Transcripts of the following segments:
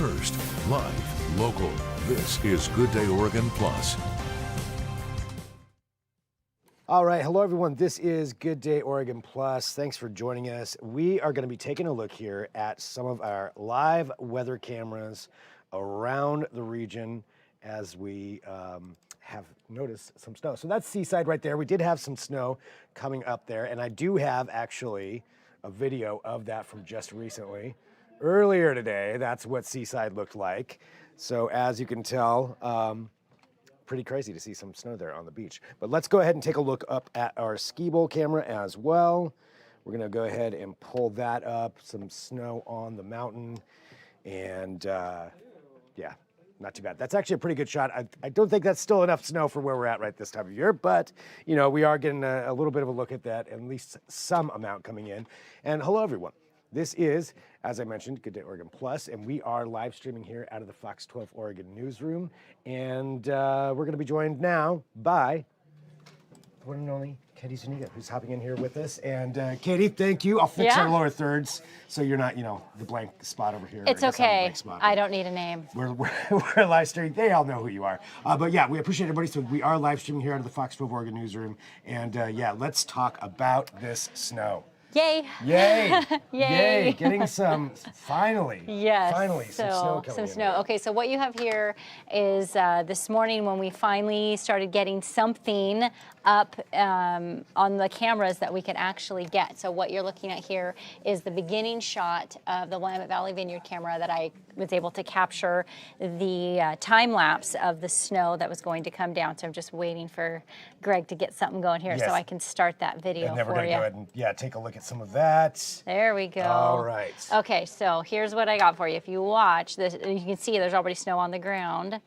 first, live, local. This is Good Day Oregon Plus. All right, hello everyone. This is Good Day Oregon Plus. Thanks for joining us. We are going to be taking a look here at some of our live weather cameras around the region as we have noticed some snow. So that's Seaside right there. We did have some snow coming up there, and I do have actually a video of that from just recently. Earlier today, that's what Seaside looked like. So as you can tell, pretty crazy to see some snow there on the beach. But let's go ahead and take a look up at our ski bowl camera as well. We're gonna go ahead and pull that up, some snow on the mountain. And yeah, not too bad. That's actually a pretty good shot. I don't think that's still enough snow for where we're at right this time of year, but you know, we are getting a little bit of a look at that, at least some amount coming in. And hello everyone. This is, as I mentioned, Good Day Oregon Plus, and we are live streaming here out of the Fox 12 Oregon newsroom. And we're going to be joined now by the one and only Katie Zuniga, who's hopping in here with us. And Katie, thank you. I'll fix our lower thirds so you're not, you know, the blank spot over here. It's okay. I don't need a name. We're live streaming. They all know who you are. But yeah, we appreciate everybody. So we are live streaming here out of the Fox 12 Oregon newsroom. And yeah, let's talk about this snow. Yay. Yay. Yay. Getting some, finally. Yes. Finally, some snow coming in. Some snow. Okay, so what you have here is this morning when we finally started getting something up on the cameras that we can actually get. So what you're looking at here is the beginning shot of the Willamette Valley Vineyard camera that I was able to capture the time lapse of the snow that was going to come down. So I'm just waiting for Greg to get something going here so I can start that video and then we're for gonna you. go ahead and take a look at some of that. There we go. All right. Okay, so here's what I got for you. If you watch this, you can see there's already snow on the ground.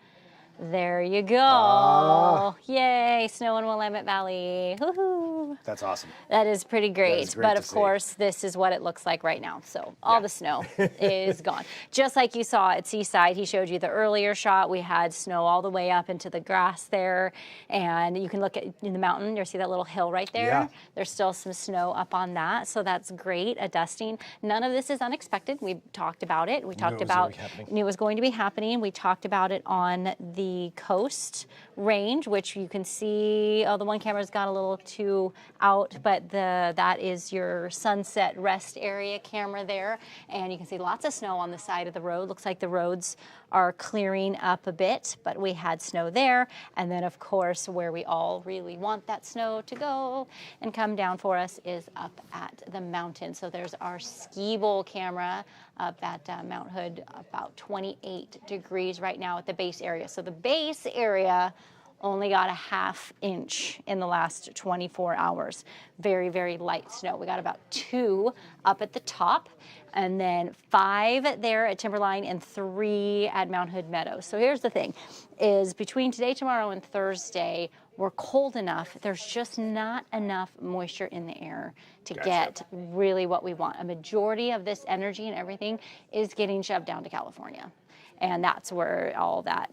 There you go. Yay, snow in Willamette Valley. Woohoo. That's awesome. That is pretty great. But of see. course, this is what it looks like right now. So all the snow is gone. Just like you saw at Seaside, he showed you the earlier shot. We had snow all the way up into the grass there. And you can look at in the mountain. You see that little hill right there? Yeah. There's still some snow up on that. So that's great, a dusting. None of this is unexpected. We talked about it. We talked about knew it was going to be happening. We talked about it on the coast range, which you can see, the one camera's got a little too out, but that is your sunset rest area camera there. And you can see lots of snow on the side of the road. Looks like the roads are clearing up a bit, but we had snow there. And then of course, where we all really want that snow to go and come down for us is up at the mountain. So there's our ski bowl camera up at Mount Hood, about 28 degrees right now at the base area. So the base area only got a ½ inch in the last 24 hours. Very, very light snow. We got about 2 up at the top, and then 5 there at Timberline and 3 at Mount Hood Meadows. So here's the thing, is between today, tomorrow, and Thursday, we're cold enough. There's just not enough moisture in the air to get really what we want. A majority of this energy and everything is getting shoved down to California. And that's where all that,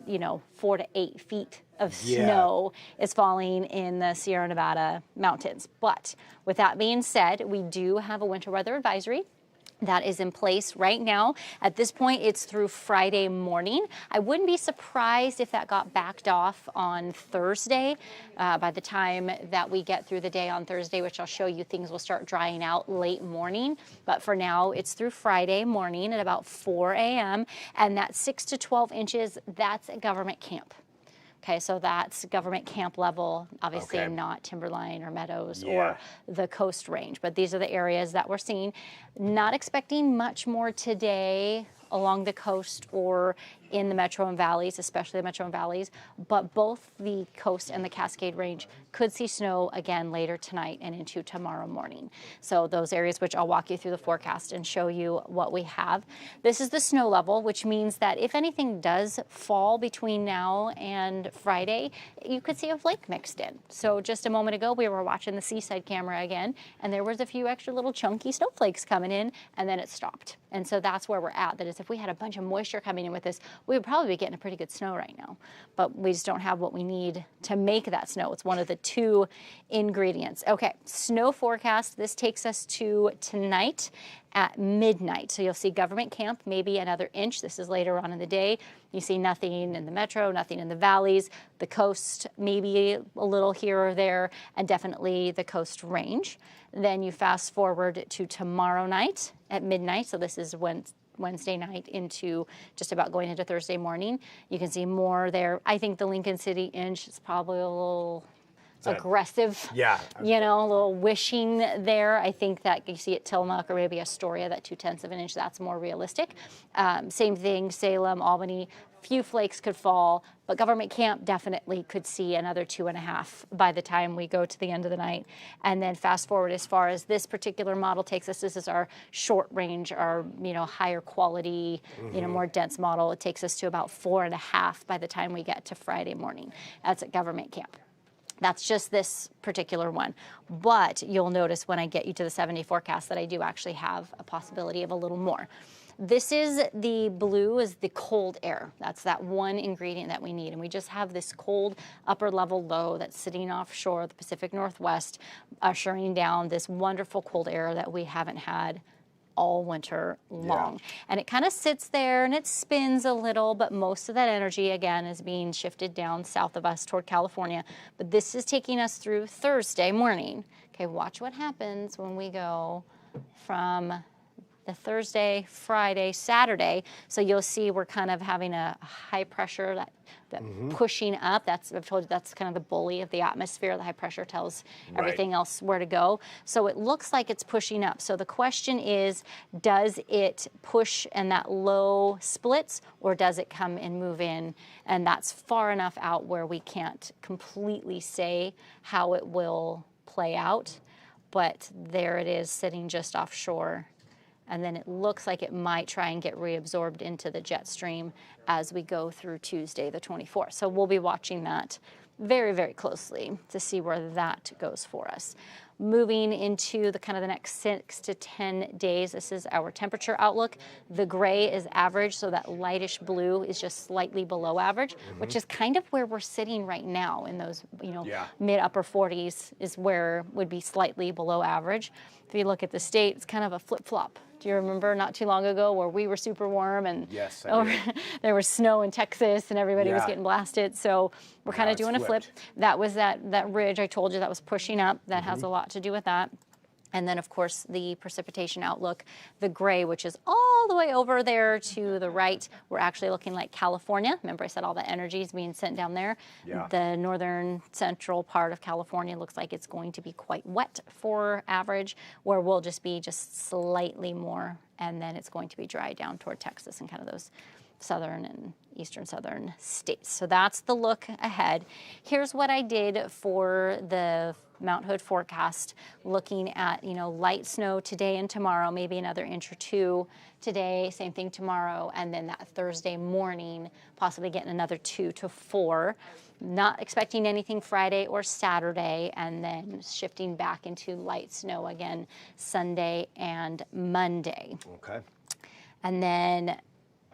4 to 8 feet of snow is falling in the Sierra Nevada mountains. But with that being said, we do have a winter weather advisory that is in place right now. At this point, it's through Friday morning. I wouldn't be surprised if that got backed off on Thursday. By the time that we get through the day on Thursday, which I'll show you, things will start drying out late morning. But for now, it's through Friday morning at about 4 a.m. And that 6 to 12 inches, that's at government camp. Okay, so that's government camp level, obviously not Timberline or Meadows or the coast range, but these are the areas that we're seeing. Not expecting much more today along the coast or in the metro and valleys, especially the metro and valleys, but both the coast and the Cascade Range could see snow again later tonight and into tomorrow morning. So those areas, which I'll walk you through the forecast and show you what we have. This is the snow level, which means that if anything does fall between now and Friday, you could see a flake mixed in. So just a moment ago, we were watching the Seaside camera again, and there was a few extra little chunky snowflakes coming in, and then it stopped. And so that's where we're at, that it's if we had a bunch of moisture coming in with this, we would probably be getting a pretty good snow right now. But we just don't have what we need to make that snow. It's one of the 2 ingredients. Okay, snow forecast. This takes us to tonight at midnight. So you'll see government camp, maybe another inch. This is later on in the day. You see nothing in the metro, nothing in the valleys, the coast, maybe a little here or there, and definitely the coast range. Then you fast forward to tomorrow night at midnight. So this is Wednesday night into just about going into Thursday morning. You can see more there. I think the Lincoln City inch is probably a little aggressive, yeah, you know, a little wishing there. I think that you see at Tillamook or maybe Astoria, that 2/10 of an inch, that's more realistic. Same thing, Salem, Albany, few flakes could fall, but government camp definitely could see another 2.5 by the time we go to the end of the night. And then fast forward as far as this particular model takes us, this is our short range, our, you know, higher quality, you know, more dense model. It takes us to about 4.5 by the time we get to Friday morning. That's at government camp. That's just this particular one. But you'll notice when I get you to the 7-day forecast that I do actually have a possibility of a little more. This is the blue is the cold air. That's that one ingredient that we need. And we just have this cold upper level low that's sitting offshore the Pacific Northwest, ushering down this wonderful cold air that we haven't had all winter long. Yeah. And it kind of sits there and it spins a little, but most of that energy, again, is being shifted down south of us toward California. But this is taking us through Thursday morning. Okay, watch what happens when we go from the Thursday, Friday, Saturday. So you'll see we're kind of having a high pressure that pushing up. That's, I've told you, that's kind of the bully of the atmosphere. The high pressure tells everything else where to go. So it looks like it's pushing up. So the question is, does it push and that low splits, or does it come and move in? And that's far enough out where we can't completely say how it will play out. But there it is sitting just offshore. And then it looks like it might try and get reabsorbed into the jet stream as we go through Tuesday, the 24th. So we'll be watching that very, very closely to see where that goes for us. Moving into the kind of the next 6 to 10 days, this is our temperature outlook. The gray is average, so that lightish blue is just slightly below average, which is kind of where we're sitting right now in those, you know, mid-upper 40s is where would be slightly below average. If you look at the state, it's kind of a flip-flop. Do you remember not too long ago where we were super warm and there was snow in Texas and everybody was getting blasted? So we're kind of doing a flip. That was that ridge I told you that was pushing up. That has a lot to do with that. And then, of course, the precipitation outlook, the gray, which is all the way over there to the right. We're actually looking like California. Remember I said all the energy is being sent down there? Yeah. The northern central part of California looks like it's going to be quite wet for average, where we'll just be just slightly more, and then it's going to be dry down toward Texas and kind of those southern and eastern southern states. So that's the look ahead. Here's what I did for the Mount Hood forecast, looking at, you know, light snow today and tomorrow, maybe another inch or 2 today, same thing tomorrow, and then that Thursday morning, possibly getting another 2 to 4. Not expecting anything Friday or Saturday, and then shifting back into light snow again Sunday and Monday. Okay. And then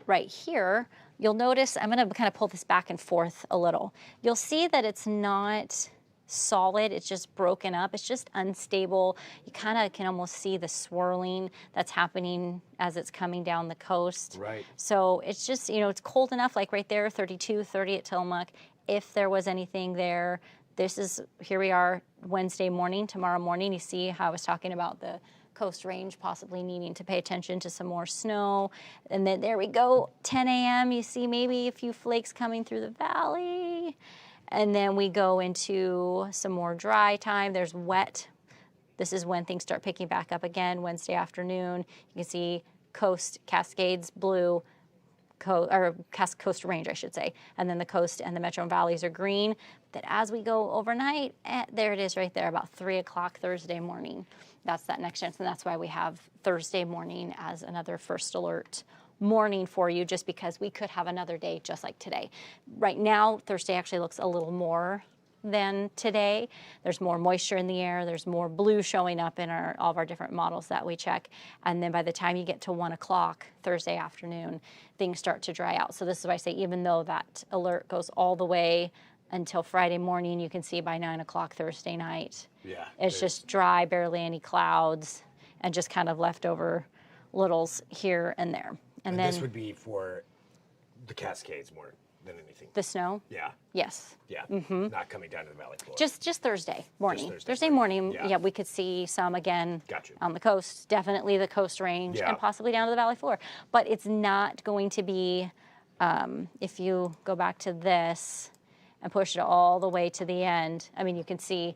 right here, you'll notice, I'm going to kind of pull this back and forth a little. You'll see that it's not solid, it's just broken up, it's just unstable. You kind of can almost see the swirling that's happening as it's coming down the coast. Right. So it's just, you know, it's cold enough, like right there, 32, 30 at Tillamook. If there was anything there, this is, here we are Wednesday morning, tomorrow morning. You see how I was talking about the coast range possibly needing to pay attention to some more snow. And then there we go, 10 a.m. You see maybe a few flakes coming through the valley. And then we go into some more dry time. There's wet. This is when things start picking back up again, Wednesday afternoon. You can see coast, Cascades, blue, coast range, I should say. And then the coast and the metro and valleys are green. That as we go overnight, there it is right there, about 3 o'clock Thursday morning. That's that next chance, and that's why we have Thursday morning as another first alert morning for you, just because we could have another day just like today. Right now, Thursday actually looks a little more than today. There's more moisture in the air. There's more blue showing up in all of our different models that we check. And then by the time you get to 1 o'clock Thursday afternoon, things start to dry out. So this is why I say, even though that alert goes all the way until Friday morning, you can see by 9 o'clock Thursday night. Yeah, it's just dry, barely any clouds, and just kind of leftover littles here and there. And then this would be for the Cascades more than anything. the snow? Yeah. Yes. Yeah. Not coming down to the valley floor. Just Thursday morning. Just Thursday morning, Yeah. we could see some again Got you. on the coast, definitely the coast range, Yeah. and possibly down to the valley floor. But it's not going to be, if you go back to this and push it all the way to the end, I mean, you can see,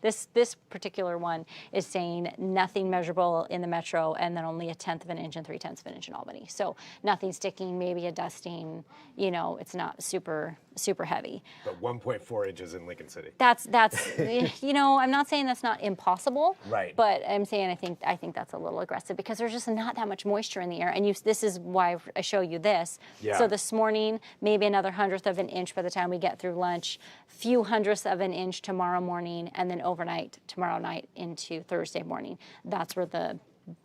this particular one is saying nothing measurable in the metro, and then only 1/10 of an inch and 3/10 of an inch in Albany. So nothing sticking, maybe a dusting, it's not super heavy. But 1.4 inches in Lincoln City. That's I'm not saying that's not impossible, Right. But I'm saying I think that's a little aggressive because there's just not that much moisture in the air, and this is why I show you this. Yeah. So this morning, maybe another 1/100 of an inch by the time we get through lunch, few hundredths of an inch tomorrow morning, and then overnight tomorrow night into Thursday morning. That's where the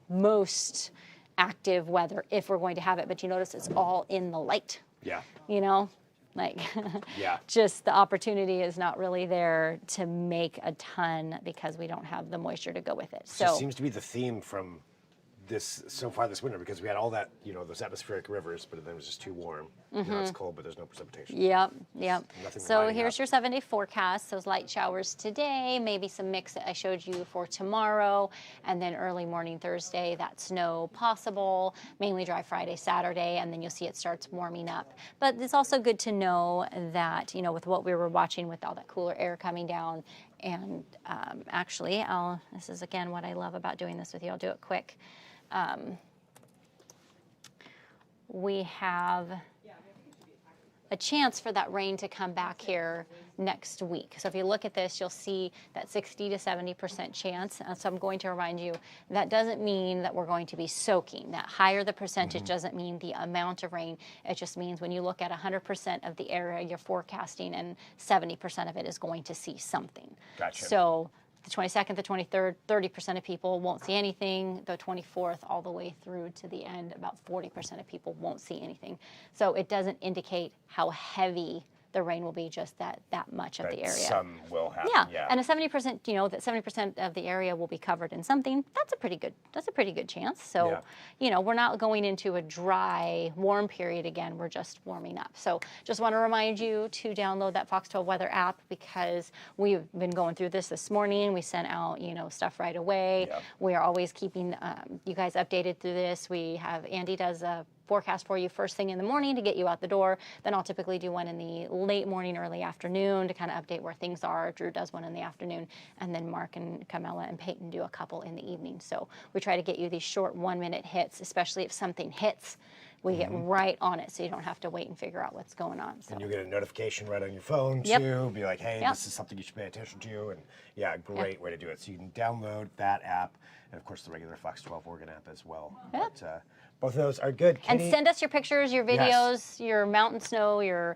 most active weather, if we're going to have it. But you notice it's all in the light. Yeah. Yeah. Just the opportunity is not really there to make a ton because we don't have the moisture to go with it. So it seems to be the theme from so far this winter, because we had all that, those atmospheric rivers, but then it was just too warm. Now it's cold, but there's no precipitation. Yep. Nothing So lining here's up. your 7-day forecast. Those light showers today, maybe some mix that I showed you for tomorrow, and then early morning Thursday, that snow possible, mainly dry Friday, Saturday, and then you'll see it starts warming up. But it's also good to know that, with what we were watching with all that cooler air coming down, and actually, this is again what I love about doing this with you. I'll do it quick. We have a chance for that rain to come back here next week. So if you look at this, you'll see that 60 to 70% chance. So I'm going to remind you, that doesn't mean that we're going to be soaking. That higher the percentage doesn't mean the amount of rain. It just means when you look at 100% of the area you're forecasting, and 70% of it is going to see something. Gotcha. So the 22nd, the 23rd, 30% of people won't see anything. The 24th, all the way through to the end, about 40% of people won't see anything. So it doesn't indicate how heavy the rain will be, just that much of the area. Some will happen. Yeah. And a 70%, that 70% of the area will be covered in something. That's a pretty good chance. So, we're not going into a dry, warm period again. We're just warming up. So, just want to remind you to download that Fox 12 Weather app, because we've been going through this morning. We sent out, stuff right away. Yep. We are always keeping you guys updated through this. Andy does a forecast for you first thing in the morning to get you out the door. Then I'll typically do one in the late morning, early afternoon to kind of update where things are. Drew does one in the afternoon, and then Mark and Camilla and Peyton do a couple in the evening. So we try to get you these short 1-minute hits, especially if something hits. We get right on it, so you don't have to wait and figure out what's going on. So. And you get a notification right on your phone, Yep. too. Be like, hey, Yep. this is something you should pay attention to. And great way to do it. So you can download that app, and of course the regular Fox 12 Oregon app as well. Yep. But both of those are good. And Katie? send us your pictures, your videos, your mountain snow, your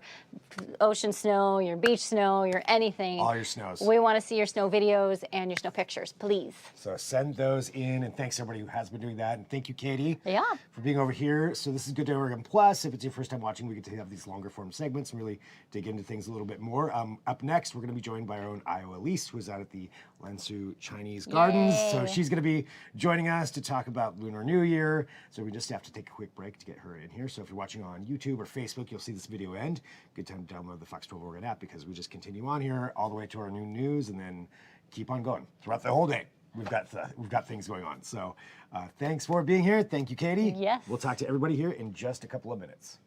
ocean snow, your beach snow, your anything. All your snows. We want to see your snow videos and your snow pictures, please. So send those in, and thanks everybody who has been doing that. And thank you, Katie, Yeah. for being over here. So this is Good Day Oregon Plus. If it's your first time watching, we get to have these longer form segments and really dig into things a little bit more. Up next, we're going to be joined by our own Iowa Elise, who's out at the Lansu Chinese Gardens. So Yay. she's going to be joining us to talk about Lunar New Year. So we just have to take a quick break to get her in here. So if you're watching on YouTube or Facebook, you'll see this video end. Good time to download the Fox 12 Oregon app, because we just continue on here all the way to our new news, and then keep on going throughout the whole day. We've got things going on. So thanks for being here. Thank you, Katie. Yes. We'll talk to everybody here in just a couple of minutes.